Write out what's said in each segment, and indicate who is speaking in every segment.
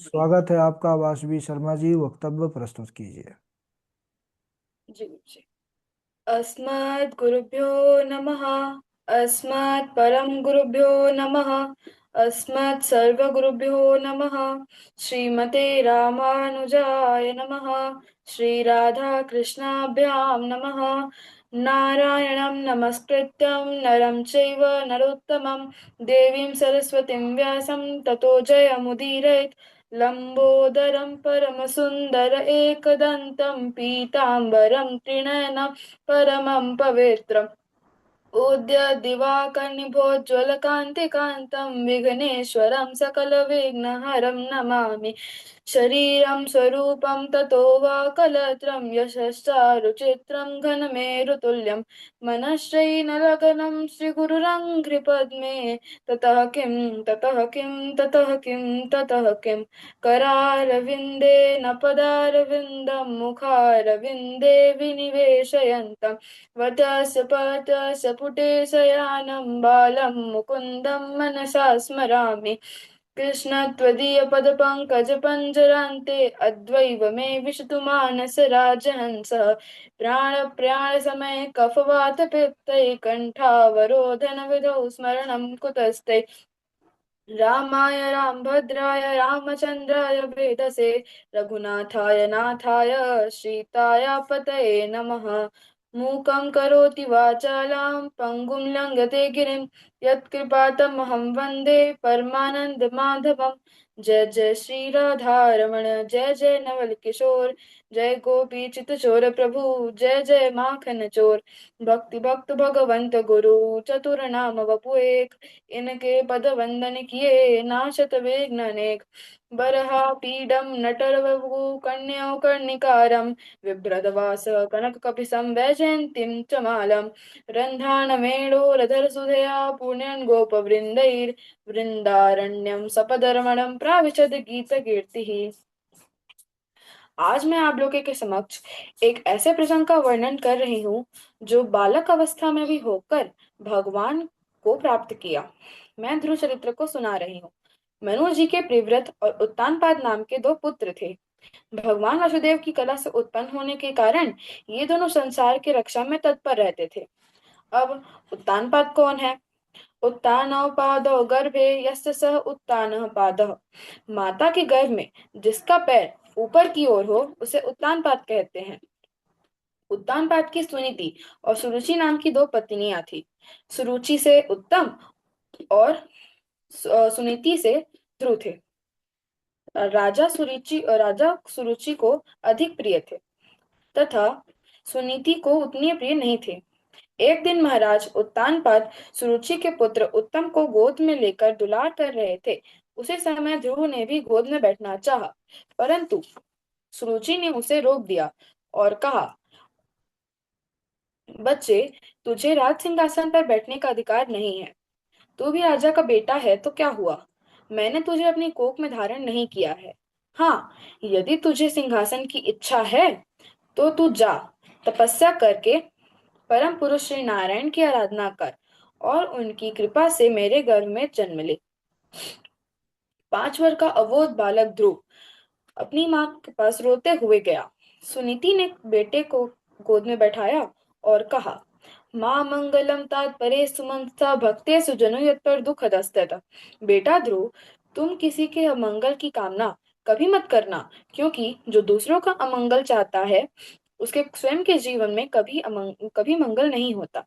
Speaker 1: स्वागत है आपका वासवी शर्मा जी। वक्तव्य प्रस्तुत कीजिए।
Speaker 2: जी जी। अस्मद् गुरुभ्यो नमः। अस्मत् परम गुरुभ्यो नमः। अस्मत् सर्वगुरुभ्यो नमः। श्रीमते रामानुजाय नमः। श्री राधा कृष्णाभ्यां नमः। नारायणं नमस्कृत्यं नरं चैव नरोत्तमं देवीं सरस्वतीं व्यासं ततो जयमुदीरयेत्। लंबोदरं परमसुन्दर एकदन्तं पीताम्बरं त्रिनयनं परमं पवित्रम् उद्य दिवाकर्णिभोज्ज्वलकान्तिकान्तं विघ्नेश्वरं सकलविघ्नहरं नमामि। शरीरं स्वरूपं ततो वा कलत्रं यशश्चारुचित्रं घनमेरुतुल्यं मनश्चैनलगनं श्रीगुरुरङ्घ्रिपद्मे। ततः किं करारविन्देन पदारविन्दं मुखारविन्दे विनिवेशयन्तम् वटस्य पटस्य पुटे शयानं बालं मुकुन्दं मनसा स्मरामि। कृष्ण त्वदीयपदपङ्कजपञ्जरान्ते अद्वैव मे विशतु मानसराजहंसः। प्राणप्रयाणसमये कफवातपित्तैः कण्ठावरोधनविधौ स्मरणं कुतस्ते। रामाय रामभद्राय रामचन्द्राय वेदसे रघुनाथाय नाथाय सीताय पतये नमः। मूकं करोति वाचालां पङ्गुं लङ्घते गिरिं यत्कृपातमहं वन्दे परमानन्दमाधवम्। जय जय श्री राधारमण जय जय नवल किशोर जय गोपी चित चोर प्रभु जय जय माखन चोर। भक्ति भक्त भगवंत गुरु चतुर नाम वपु एक इनके पद वंदन किए नाशत विघ्न अनेक। बरहा पीडम नटर वपु कन्या कर्णिकारम बिभ्रदवास कनक कपिसं वैजयन्तीं च मालम। रन्ध्राणमेणोरधर सुधया पूर्णयन् गोपवृन्दैर्वृन्दारण्यं सपदरमणं प्राविशद गीत कीर्तिः। आज मैं आप लोगों के समक्ष एक ऐसे प्रसंग का वर्णन कर रही हूँ जो बालक अवस्था में भी होकर भगवान को प्राप्त किया। मैं ध्रुव चरित्र को सुना रही हूँ। मनु जी के प्रिव्रत और उत्तानपाद नाम के दो पुत्र थे। भगवान वासुदेव की कला से उत्पन्न होने के कारण ये दोनों संसार की रक्षा में तत्पर रहते थे। अब उत्तानपाद कौन है? उत्तानः पादौ गर्भे यस्य सः उत्तानः पादः। माता के गर्भ में जिसका पैर ऊपर की ओर हो उसे उत्तानपाद कहते हैं। उत्तानपाद की सुनीति और सुरुचि नाम की दो पत्नियां थी। सुरुचि से उत्तम और सुनीति से ध्रुव थे। राजा सुरुचि को अधिक प्रिय थे तथा सुनीति को उतने प्रिय नहीं थे। एक दिन महाराज उत्तानपाद सुरुचि के पुत्र उत्तम को गोद में लेकर दुलार कर रहे थे। उसी समय ध्रुव ने भी गोद में बैठना चाहा, परंतु सुरुचि ने उसे रोक दिया और कहा, बच्चे, तुझे राज सिंहासन पर बैठने का अधिकार नहीं है। तू भी राजा का बेटा है तो क्या हुआ? मैंने तुझे अपनी कोख में धारण नहीं किया है। हाँ, यदि तुझे सिंहासन की इच्छा है तो तू जा, तपस्या करके परम पुरुष श्री नारायण की आराधना कर और उनकी कृपा से मेरे गर्भ में जन्म ले। 5 वर्ष का अबोध बालक ध्रुव अपनी माँ के पास रोते हुए गया। सुनीति ने बेटे को गोद में बैठाया और कहा, माँ मंगलम तात परे सुमंसा भक्ते सुजनो यत्पर दुख दस्तत। बेटा ध्रुव, तुम किसी के अमंगल की कामना कभी मत करना, क्योंकि जो दूसरों का अमंगल चाहता है उसके स्वयं के जीवन में कभी मंगल नहीं होता।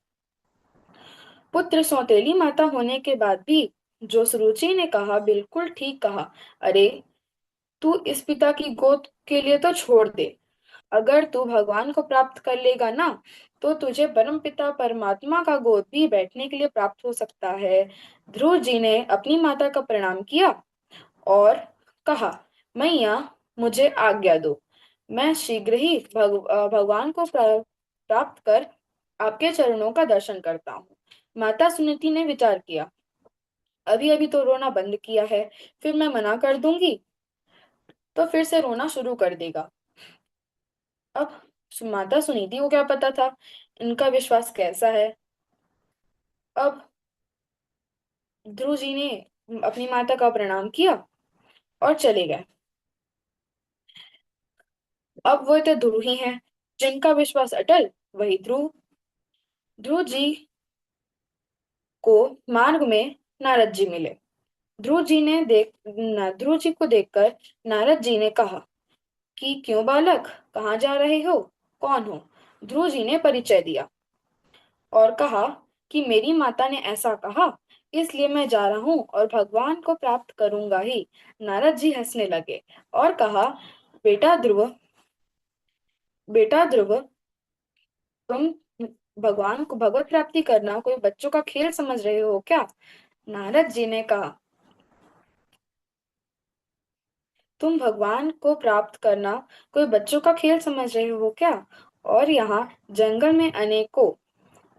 Speaker 2: पुत्र सौतेली माता होने के बाद भी जो सुरुचि ने कहा बिल्कुल ठीक कहा। अरे, तू इस पिता की गोद के लिए तो छोड़ दे। अगर तू भगवान को प्राप्त कर लेगा ना, तो तुझे परम पिता परमात्मा का गोद भी बैठने के लिए प्राप्त हो सकता है। ध्रुव जी ने अपनी माता का प्रणाम किया और कहा, मैया, मुझे आज्ञा दो। मैं शीघ्र ही भगवान को प्राप्त कर आपके चरणों का दर्शन करता हूँ। माता सुनीति ने विचार किया, अभी अभी तो रोना बंद किया है, फिर मैं मना कर दूंगी तो फिर से रोना शुरू कर देगा। अब माता सुनीति को क्या पता था इनका विश्वास कैसा है। अब ध्रुव जी ने अपनी माता का प्रणाम किया और चले गए। अब वो तो ध्रुव ही हैं, जिनका विश्वास अटल, वही ध्रुव। ध्रुव जी को मार्ग में नारद जी मिले। ध्रुव जी को देखकर नारद जी ने कहा कि क्यों बालक, कहाँ जा रहे हो, कौन हो? ध्रुव जी ने परिचय दिया और कहा कि मेरी माता ने ऐसा कहा, इसलिए मैं जा रहा हूँ और भगवान को प्राप्त करूंगा ही। नारद जी हंसने लगे और कहा, बेटा ध्रुव, बेटा ध्रुव, तुम भगवान को भगवत प्राप्ति करना कोई बच्चों का खेल समझ रहे हो क्या? नारद जी ने कहा, तुम भगवान को प्राप्त करना कोई बच्चों का खेल समझ रहे हो क्या? और यहाँ जंगल में अनेकों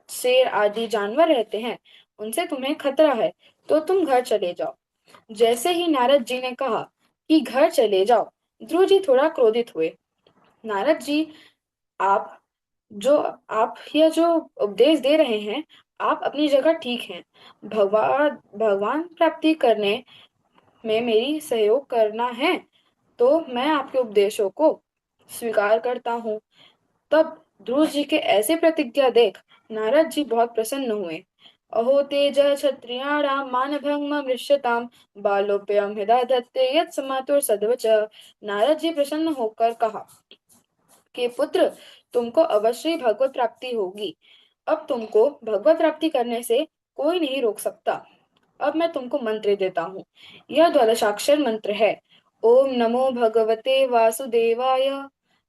Speaker 2: शेर आदि जानवर रहते हैं, उनसे तुम्हें खतरा है, तो तुम घर चले जाओ। जैसे ही नारद जी ने कहा कि घर चले जाओ, ध्रुव जी थोड़ा क्रोधित हुए। नारद जी, आप आप यह जो उपदेश दे रहे हैं, आप अपनी जगह ठीक हैं। भगवान भगवान प्राप्ति करने में मेरी सहयोग करना है, तो मैं आपके उपदेशों को स्वीकार करता हूँ। तब ध्रुव जी के ऐसे प्रतिज्ञा देख नारद जी बहुत प्रसन्न हुए। अहो तेज क्षत्रियाणाम मानभंगम मृष्यताम बालोप्यम हृदय धत्ते यत् समातुर सद्वच। नारद जी प्रसन्न होकर कहा कि पुत्र, तुमको अवश्य ही भगवत प्राप्ति होगी। अब तुमको भगवत प्राप्ति करने से कोई नहीं रोक सकता। अब मैं तुमको मंत्र देता हूँ। यह द्वादशाक्षर मंत्र है। ओम नमो भगवते वासुदेवाय।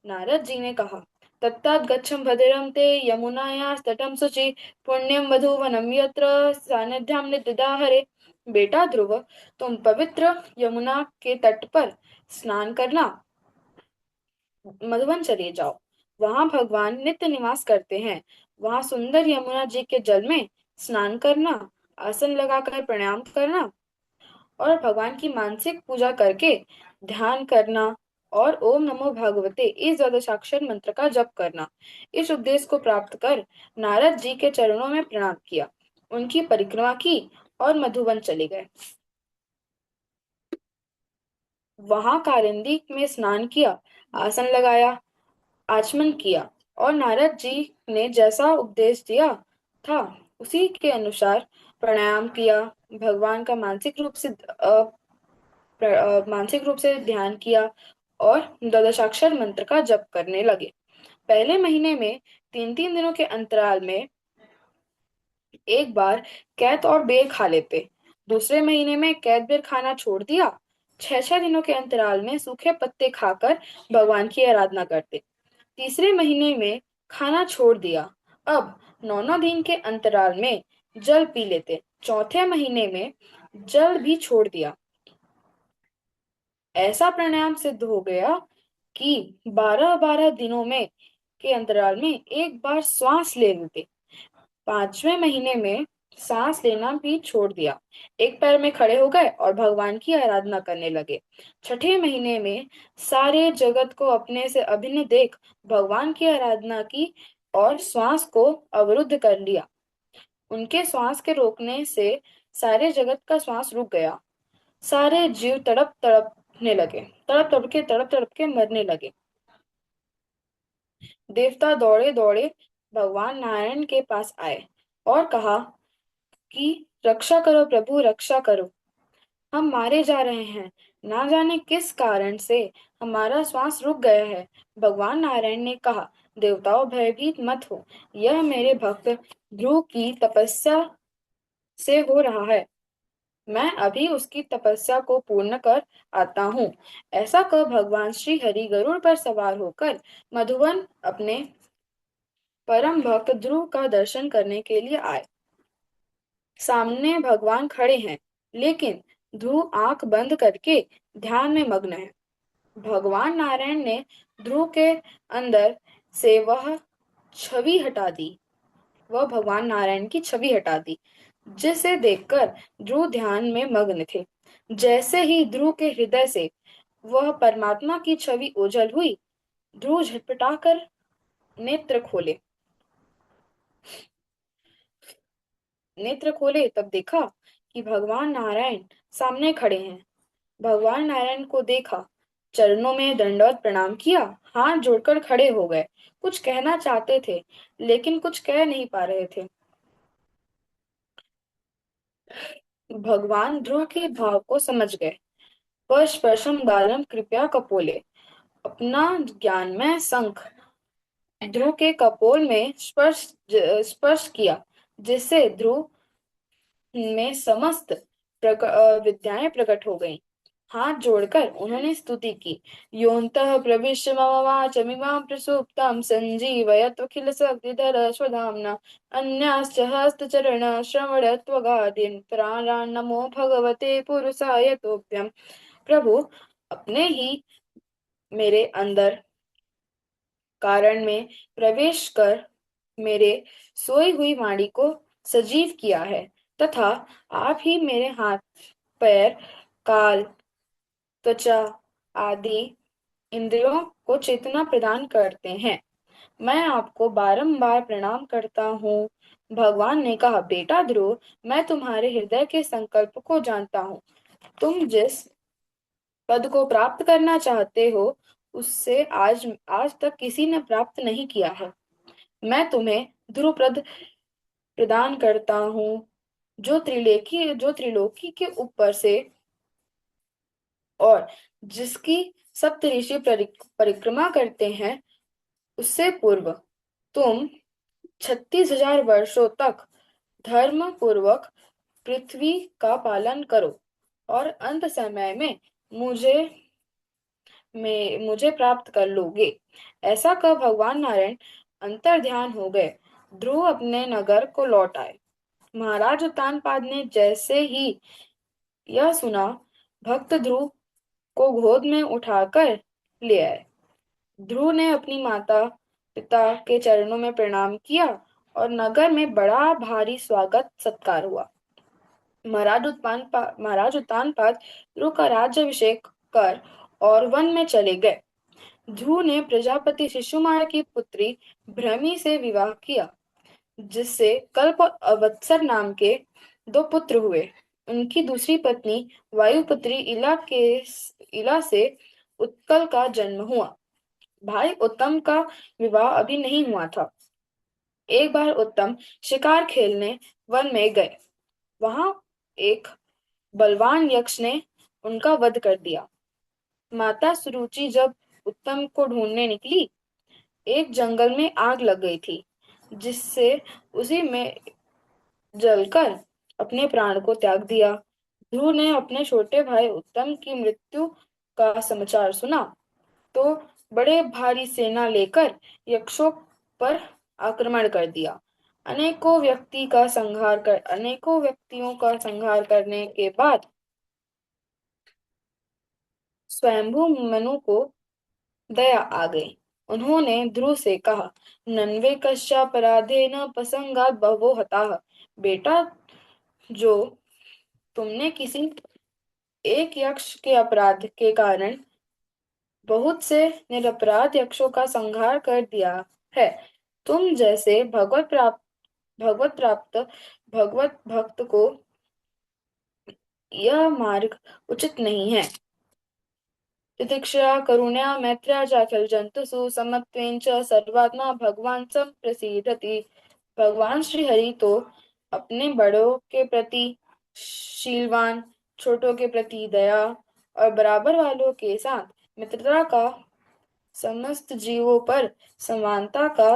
Speaker 2: नारद जी ने कहा, तत्तात् गच्छं भद्रं ते यमुनायाः तटं शुचि पुण्यं वधूवनं यत्र सान्निध्यं नित्यदा हरे। बेटा ध्रुव, तुम पवित्र यमुना के तट पर स्नान करना, मधुबन चले जाओ। वहां भगवान नित्य निवास करते हैं। वहां सुंदर यमुना जी के जल में स्नान करना, आसन लगाकर प्रणाम करना और भगवान की मानसिक पूजा करके ध्यान करना और ओम नमो भगवते इस द्वादशाक्षर मंत्र का जप करना। इस उपदेश को प्राप्त कर नारद जी के चरणों में प्रणाम किया, उनकी परिक्रमा की और मधुबन चले गए। वहां कालिंदी में स्नान किया, आसन लगाया, आचमन किया और नारद जी ने जैसा उपदेश दिया था उसी के अनुसार प्राणायाम किया। भगवान का मानसिक रूप से ध्यान किया और द्वादशाक्षर मंत्र का जप करने लगे। पहले महीने में 3-3 दिनों के अंतराल में एक बार कैत और बेर खा लेते। दूसरे महीने में कैत बेर खाना छोड़ दिया। 6-6 दिनों के अंतराल में सूखे पत्ते खाकर भगवान की आराधना करते। तीसरे महीने में खाना छोड़ दिया। अब 9-9 दिन के अंतराल में जल पी लेते। चौथे महीने में जल भी छोड़ दिया। ऐसा प्राणायाम सिद्ध हो गया कि 12-12 दिनों में के अंतराल में एक बार श्वास ले लेते। 5वें महीने में सांस लेना भी छोड़ दिया। एक पैर में खड़े हो गए और भगवान की आराधना करने लगे। छठे महीने में सारे जगत को अपने से अभिन्न देख भगवान की आराधना की और श्वास को अवरुद्ध कर लिया। उनके श्वास के रोकने से सारे जगत का श्वास रुक गया। सारे जीव तड़प तड़प के मरने लगे। देवता दौड़े दौड़े भगवान नारायण के पास आए और कहा कि रक्षा करो प्रभु, रक्षा करो, हम मारे जा रहे हैं। ना जाने किस कारण से हमारा श्वास रुक गया है। भगवान नारायण ने कहा, देवताओं भयभीत मत हो, यह मेरे भक्त ध्रुव की तपस्या से हो रहा है। मैं अभी उसकी तपस्या को पूर्ण कर आता हूँ। ऐसा कह भगवान श्री हरि गरुड़ पर सवार होकर मधुवन अपने परम भक्त ध्रुव का दर्शन करने के लिए आए। सामने भगवान खड़े हैं, लेकिन ध्रुव आंख बंद करके ध्यान में मग्न है। भगवान नारायण ने ध्रुव के अंदर से वह भगवान नारायण की छवि हटा दी, जिसे देखकर ध्रुव ध्यान में मग्न थे। जैसे ही ध्रुव के हृदय से वह परमात्मा की छवि ओझल हुई, ध्रुव झटपटाकर नेत्र खोले। तब देखा कि भगवान नारायण सामने खड़े हैं। भगवान नारायण को देखा चरणों में दंडवत प्रणाम किया, हाथ जोड़कर खड़े हो गए। कुछ कहना चाहते थे, लेकिन कुछ कह नहीं पा रहे थे। भगवान ध्रुव के भाव को समझ गए। वह स्पर्शम गालम कृपया कपोले, अपना ज्ञानमय शंख ध्रुव के कपोल में स्पर्श किया, जिससे ध्रुव में समस्त विद्याएं प्रकट हो गईं। हाथ जोड़कर उन्होंने स्तुति की। योऽन्तः प्रविश्य मम वाचमिमां प्रसुप्तां सञ्जीवयत्वखिल शक्तिधर स्वधाम्ना अन्याश्च हस्तचरण श्रवणत्वगादीन् प्राणान् नमो भगवते पुरुषाय तुभ्यम्। प्रभु, अपने ही मेरे अंदर कारण में प्रवेश कर मेरे सोई हुई वाणी को सजीव किया है, तथा आप ही मेरे हाथ, पैर, काल, त्वचा आदि इंद्रियों को चेतना प्रदान करते हैं। मैं आपको बारंबार प्रणाम करता हूँ। भगवान ने कहा, बेटा ध्रुव, मैं तुम्हारे हृदय के संकल्प को जानता हूँ। तुम जिस पद को प्राप्त करना चाहते हो, उससे आज आज तक किसी ने प्राप्त नहीं किया है। मैं तुम्हें ध्रुव पद प्रदान करता हूँ, जो त्रिलोकी के ऊपर से और जिसकी सप्तऋषि परिक्रमा करते हैं, उससे पूर्व तुम 36,000 वर्षों तक धर्म पूर्वक पृथ्वी का पालन करो और अंत समय में मुझे मुझे प्राप्त कर लोगे। ऐसा कह भगवान नारायण अंतर ध्यान हो गए। ध्रुव अपने नगर को लौट आए। महाराज उत्तानपाद ने जैसे ही यह सुना, भक्त ध्रुव को गोद में उठाकर ले आए। ध्रुव ने अपनी माता पिता के चरणों में प्रणाम किया और नगर में बड़ा भारी स्वागत सत्कार हुआ। महाराज उत्तानपाद ध्रुव का राज्याभिषेक कर और वन में चले गए। ध्रुव ने प्रजापति शिशुमार की पुत्री भ्रमि से विवाह किया, जिससे कल्प और अवत्सर नाम के दो पुत्र हुए। उनकी दूसरी पत्नी वायुपुत्री इला से उत्कल का जन्म हुआ। भाई उत्तम का विवाह अभी नहीं हुआ था। एक बार उत्तम शिकार खेलने वन में गए। वहां एक बलवान यक्ष ने उनका वध कर दिया। माता सुरुचि जब उत्तम को ढूंढने निकली, एक जंगल में आग लग गई थी, जिससे उसी में जलकर अपने प्राण को त्याग दिया। ध्रुव ने अपने छोटे भाई उत्तम की मृत्यु का समाचार सुना तो बड़े भारी सेना लेकर यक्षों पर आक्रमण कर दिया। अनेकों व्यक्तियों का संहार करने के बाद स्वयंभू मनु को दया आ गई। उन्होंने ध्रुव से कहा, नन्वे कश्चापराधेन प्रसंगात बहवो हताः। बेटा, जो तुमने किसी एक यक्ष के अपराध के कारण बहुत से निरपराध यक्षों का संहार कर दिया है। तुम जैसे भगवत प्राप्त भगवत भक्त को यह मार्ग उचित नहीं है। तितिक्षा करुणया मैत्र्या चाखिल जंतुषु समत्वेन च सर्वात्मा भगवान संप्रसीदति। भगवान श्री हरि तो अपने बड़ों के प्रति शीलवान, छोटों के प्रति दया और बराबर वालों के साथ मित्रता का, समस्त जीवों पर समानता का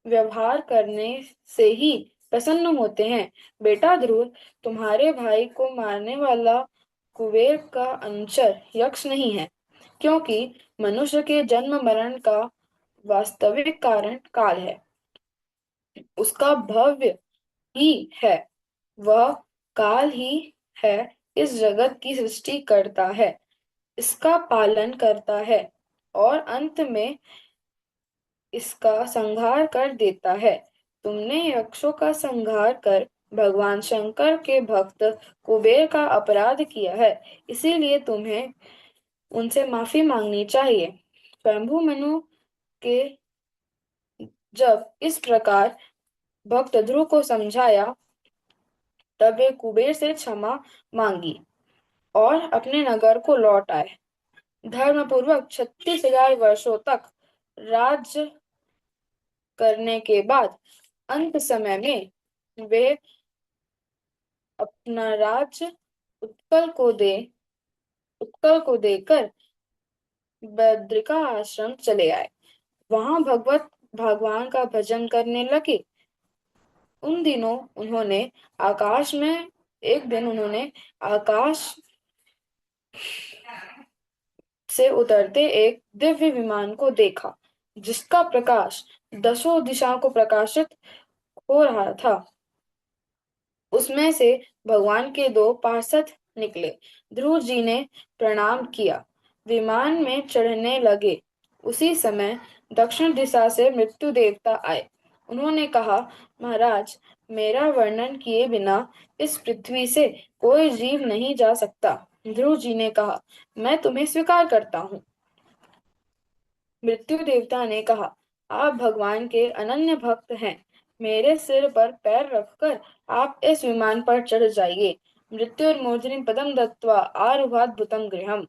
Speaker 2: व्यवहार करने से ही प्रसन्न होते हैं। बेटा ध्रुव, तुम्हारे भाई को मारने वाला कुबेर का अनुचर यक्ष नहीं है, क्योंकि मनुष्य के जन्म मरण का वास्तविक कारण काल है। उसका भव्य ही है। वह काल ही है, इस जगत की सृष्टि करता है, इसका पालन करता है और अंत में इसका संहार कर देता है। तुमने यक्षों का संहार कर भगवान शंकर के भक्त कुबेर का अपराध किया है, इसीलिए तुम्हें उनसे माफी मांगनी चाहिए। स्वयंभू मनु के जब इस प्रकार भक्त ध्रुव को समझाया, तब वे कुबेर से क्षमा मांगी और अपने नगर को लौट आए। धर्म पूर्वक 36,000 वर्षों तक राज्य करने के बाद अंत समय में वे अपना राज्य उत्कल को दे उत्कल को देकर बद्रिका आश्रम चले आए। वहां भगवान का भजन करने लगे। उन दिनों उन्होंने आकाश में एक दिन उन्होंने आकाश से उतरते एक दिव्य विमान को देखा, जिसका प्रकाश दसों दिशाओं को प्रकाशित हो रहा था। उसमें से भगवान के दो पार्षद निकले। ध्रुव जी ने प्रणाम किया, विमान में चढ़ने लगे। उसी समय दक्षिण दिशा से मृत्यु देवता आए। उन्होंने कहा, महाराज, मेरा वर्णन किए बिना इस पृथ्वी से कोई जीव नहीं जा सकता। ध्रुव जी ने कहा, मैं तुम्हें स्वीकार करता हूँ। मृत्यु देवता ने कहा, आप भगवान के अनन्य भक्त हैं। मेरे सिर पर पैर रखकर आप इस विमान पर चढ़ जाइए। मृत्युर्मूर्धनि पदम दत्वा आरुह्यात् भूतं गृहम्।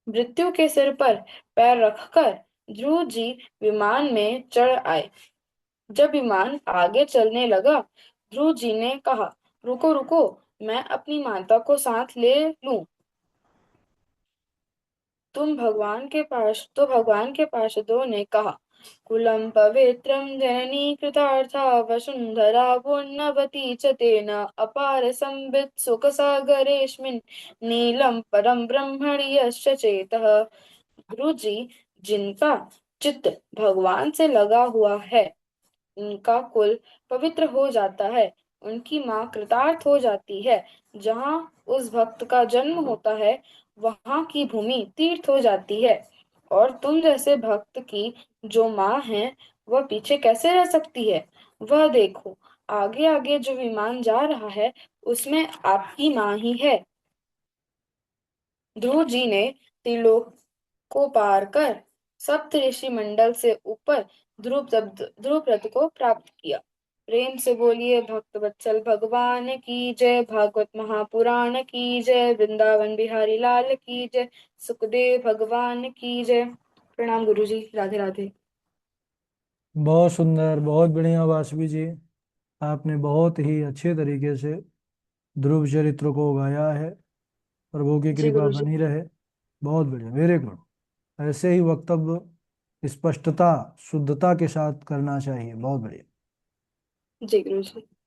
Speaker 2: मृत्यु के सिर पर पैर रखकर ध्रुव जी विमान में चढ़ आए। जब विमान आगे चलने लगा, ध्रुव जी ने कहा, रुको रुको, मैं अपनी माता को साथ ले लूं। भगवान के पार्षदों ने कहा, कुलम पवित्रम जननी कृतार्था वसुंधरा पुण्यवती च तेन अपार संवित् सुख सागरेऽस्मिन् नीलम परम ब्रह्मणि यस्य चेतः। गुरु जी, जिनका चित्त भगवान से लगा हुआ है, उनका कुल पवित्र हो जाता है, उनकी माँ कृतार्थ हो जाती है। जहाँ उस भक्त का जन्म होता है, वहाँ की भूमि तीर्थ हो जाती है। और तुम जैसे भक्त की जो माँ है, वह पीछे कैसे रह सकती है? वह देखो, आगे आगे जो विमान जा रहा है, उसमें आपकी माँ ही है। ध्रुव जी ने त्रिलोक को पार कर सप्त ऋषि मंडल से ऊपर ध्रुव पद को प्राप्त किया। प्रेम से बोलिए, भक्त वत्सल भगवान की जय, भागवत महापुराण की जय, वृंदावन बिहारी लाल की जय, सुखदेव भगवान की जय। प्रणाम गुरु जी, राधे राधे।
Speaker 1: बहुत सुंदर, बहुत बढ़िया वासवी जी। आपने बहुत ही अच्छे तरीके से ध्रुव चरित्र को गाया है। प्रभु की
Speaker 2: जी
Speaker 1: कृपा
Speaker 2: गुरु जी।
Speaker 1: बनी रहे। बहुत बढ़िया, वेरी गुड। ऐसे ही वक्तव्य स्पष्टता, शुद्धता के साथ करना चाहिए। बहुत बढ़िया।
Speaker 2: जी गुरु जी।